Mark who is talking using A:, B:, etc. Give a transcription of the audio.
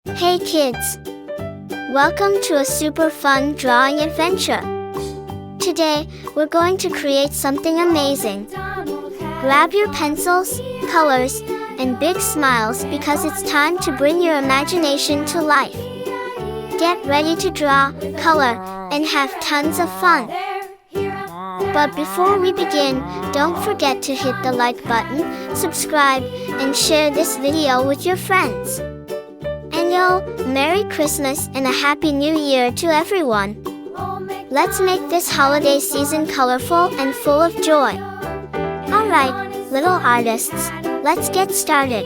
A: Hey kids! Welcome to a super fun drawing adventure. Today, we're going to create something amazing. Grab your pencils, colors, and big smiles because it's time to bring your imagination to life. Get ready to draw, color, and have tons of fun. But before we begin, don't forget to hit the like button, subscribe, and share this video with your friends. And yo, Merry Christmas and a Happy New Year to everyone. Let's make this holiday season colorful and full of joy. Alright, little artists, let's get started.